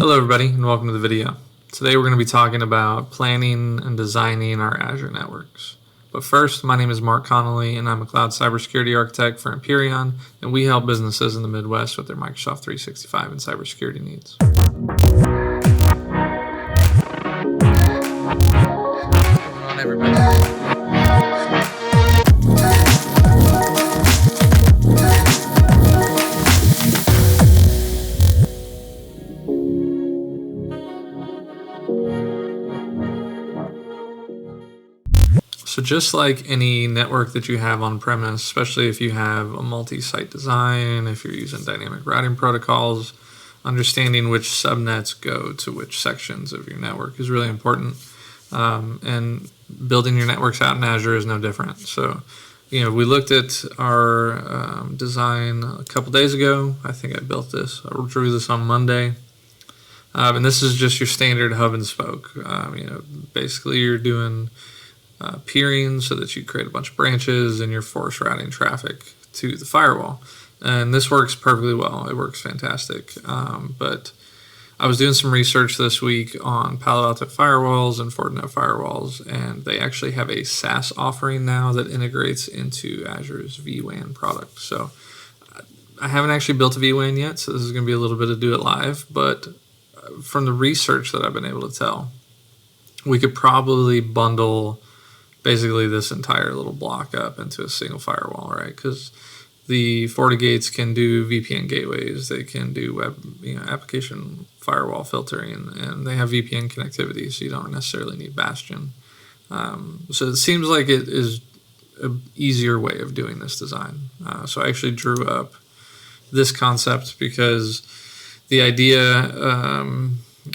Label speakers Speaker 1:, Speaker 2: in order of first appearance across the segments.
Speaker 1: Hello everybody and welcome to the video. Today we're going to be talking about planning and designing our Azure networks. But first, my name is Mark Connolly and I'm a cloud cybersecurity architect for Empyrean, and we help businesses in the Midwest with their Microsoft 365 and cybersecurity needs. What's going on, everybody? So just like any network that you have on premise, especially if you have a multi-site design, if you're using dynamic routing protocols, understanding which subnets go to which sections of your network is really important. And building your networks out in Azure is no different. So, we looked at our design a couple days ago. I think I built this. I drew this on Monday. And this is just your standard hub and spoke. Basically you're doing peering so that you create a bunch of branches and you're force routing traffic to the firewall. And this works perfectly well. It works fantastic. But I was doing some research this week on Palo Alto firewalls and Fortinet firewalls, and they actually have a SaaS offering now that integrates into Azure's vWAN product. So I haven't actually built a vWAN yet, so this is going to be a little bit of do it live. But from the research that I've been able to tell, we could probably bundle basically this entire little block up into a single firewall, right? Because the FortiGates can do VPN gateways, they can do web, application firewall filtering, and they have VPN connectivity, so you don't necessarily need Bastion. So it seems like it is an easier way of doing this design. So I actually drew up this concept because the idea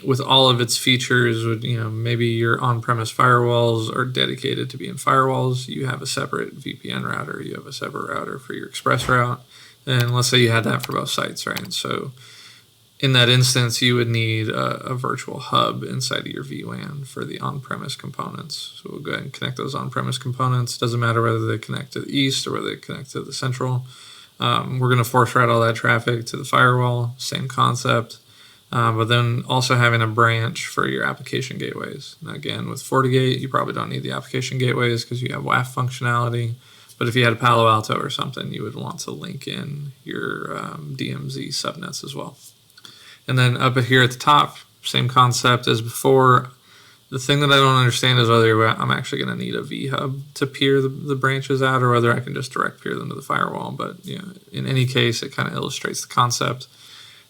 Speaker 1: with all of its features would, maybe your on-premise firewalls are dedicated to being firewalls. You have a separate VPN router. You have a separate router for your express route. And let's say you had that for both sites, right? So in that instance, you would need a virtual hub inside of your vWAN for the on-premise components. So we'll go ahead and connect those on-premise components. Doesn't matter whether they connect to the east or whether they connect to the central. We're going to force route all that traffic to the firewall. Same concept. But then also having a branch for your application gateways. Now again, with FortiGate, you probably don't need the application gateways because you have WAF functionality. But if you had a Palo Alto or something, you would want to link in your DMZ subnets as well. And then up here at the top, same concept as before. The thing that I don't understand is whether I'm actually going to need a vHub to peer the branches out or whether I can just direct peer them to the firewall. But in any case, it kind of illustrates the concept.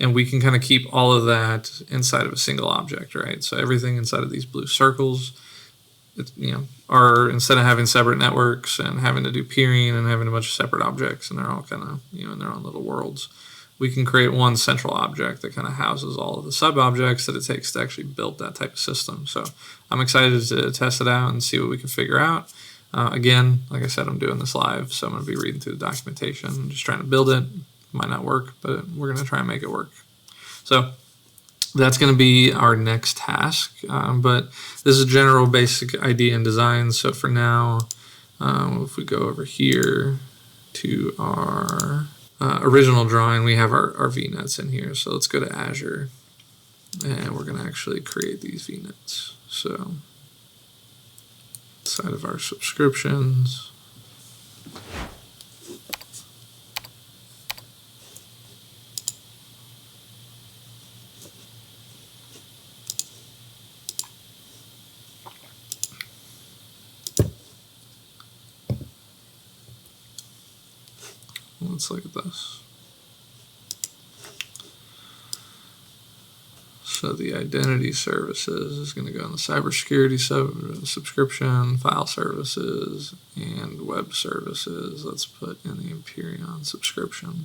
Speaker 1: And we can kind of keep all of that inside of a single object, right? So everything inside of these blue circles, are, instead of having separate networks and having to do peering and having a bunch of separate objects and they're all kind of, in their own little worlds, we can create one central object that kind of houses all of the sub-objects that it takes to actually build that type of system. So I'm excited to test it out and see what we can figure out. Again, like I said, I'm doing this live, so I'm going to be reading through the documentation, just trying to build it. Might not work, but we're going to try and make it work. So that's going to be our next task. But this is a general basic idea and design. So for now, if we go over here to our original drawing, we have our VNets in here. So let's go to Azure, and we're going to actually create these VNets. So inside of our subscriptions, let's look at this. So the identity services is going to go in the cybersecurity subscription, file services, and web services. Let's put in the Empyrean subscription.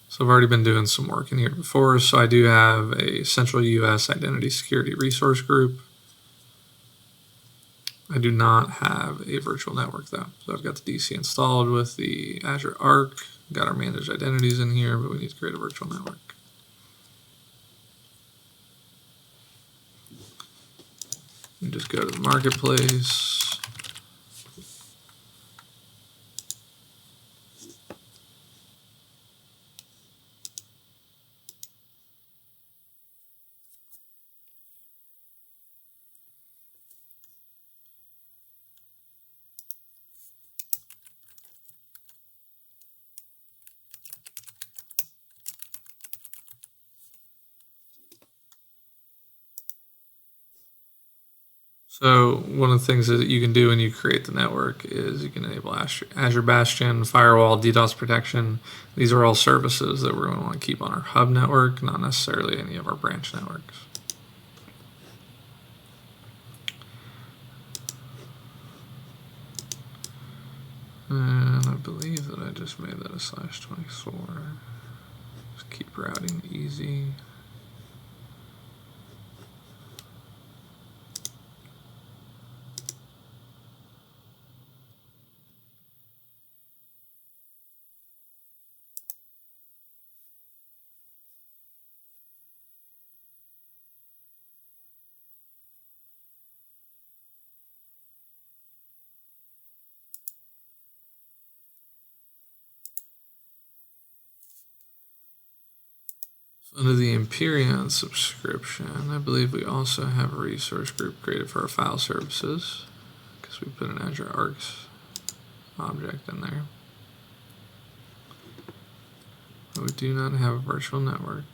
Speaker 1: So I've already been doing some work in here before. So I do have a central US identity security resource group. I do not have a virtual network though. So I've got the DC installed with the Azure Arc, got our managed identities in here, but we need to create a virtual network. You just go to the marketplace. So one of the things that you can do when you create the network is you can enable Azure Bastion, Firewall, DDoS protection. These are all services that we're going to want to keep on our hub network, not necessarily any of our branch networks. And I believe that I just made that a /24. Just keep routing easy. Under the Empyrean subscription, I believe we also have a resource group created for our file services because we put an Azure Arcs object in there. But we do not have a virtual network.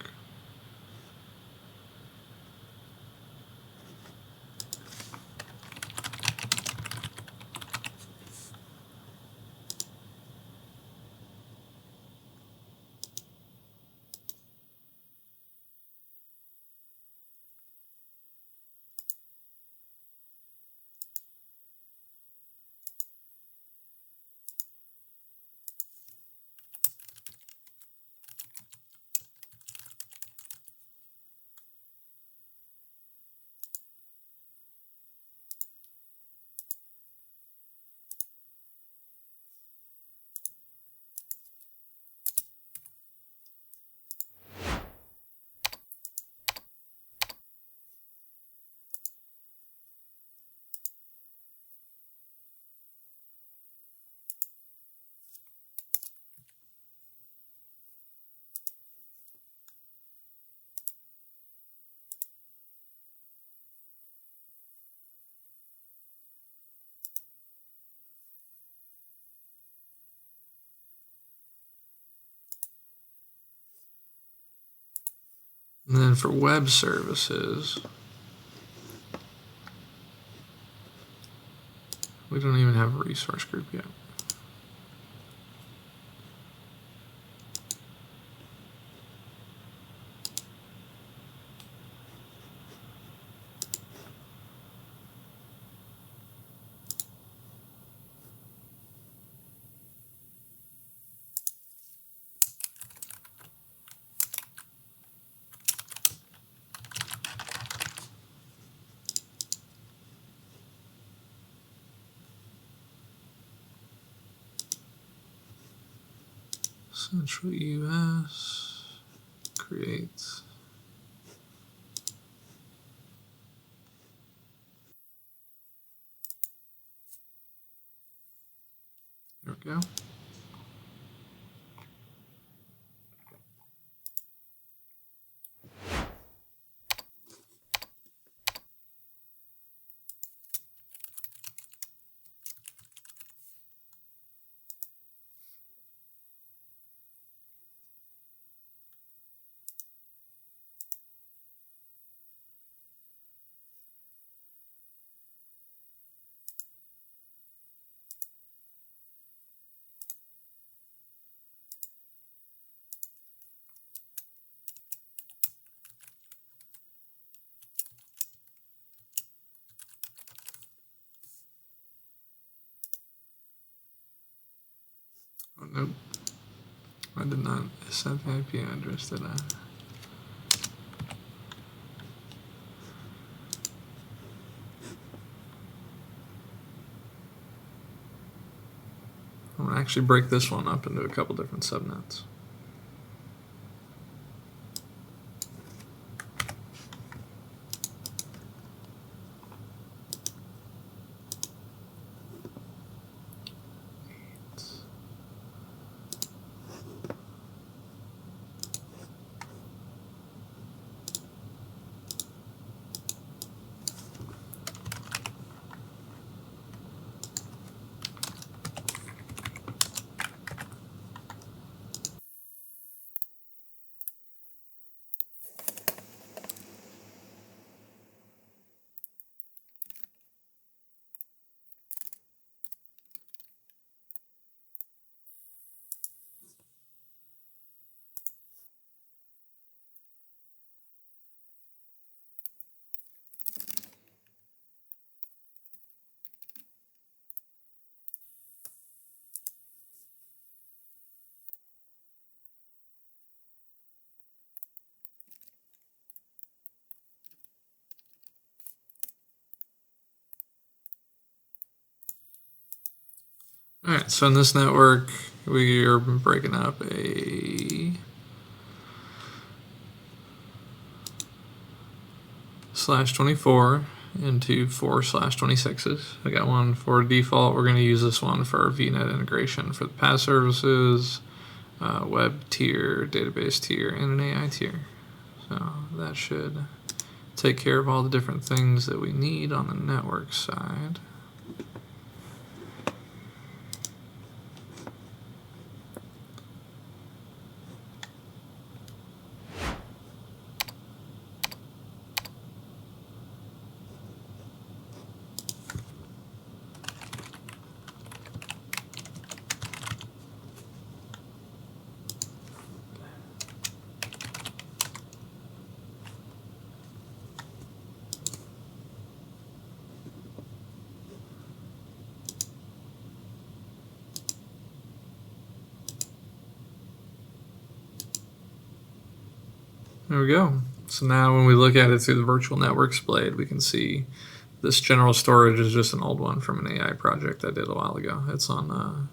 Speaker 1: And then for web services, we don't even have a resource group yet. Central US, create. There we go. Oh, nope. I did not set the IP address, did I? I'm going to actually break this one up into a couple different subnets. All right, so in this network, we are breaking up a /24 into 4/26s. I got one for default. We're going to use this one for our VNet integration for the PaaS services, web tier, database tier, and an AI tier. So that should take care of all the different things that we need on the network side. There we go. So now when we look at it through the virtual networks blade, we can see this general storage is just an old one from an AI project I did a while ago. It's on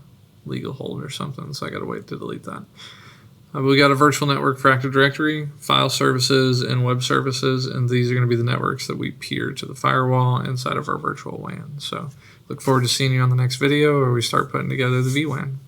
Speaker 1: legal hold or something, so I got to wait to delete that. We got a virtual network for Active Directory, file services, and web services, and these are going to be the networks that we peer to the firewall inside of our virtual WAN. So look forward to seeing you on the next video where we start putting together the vWAN.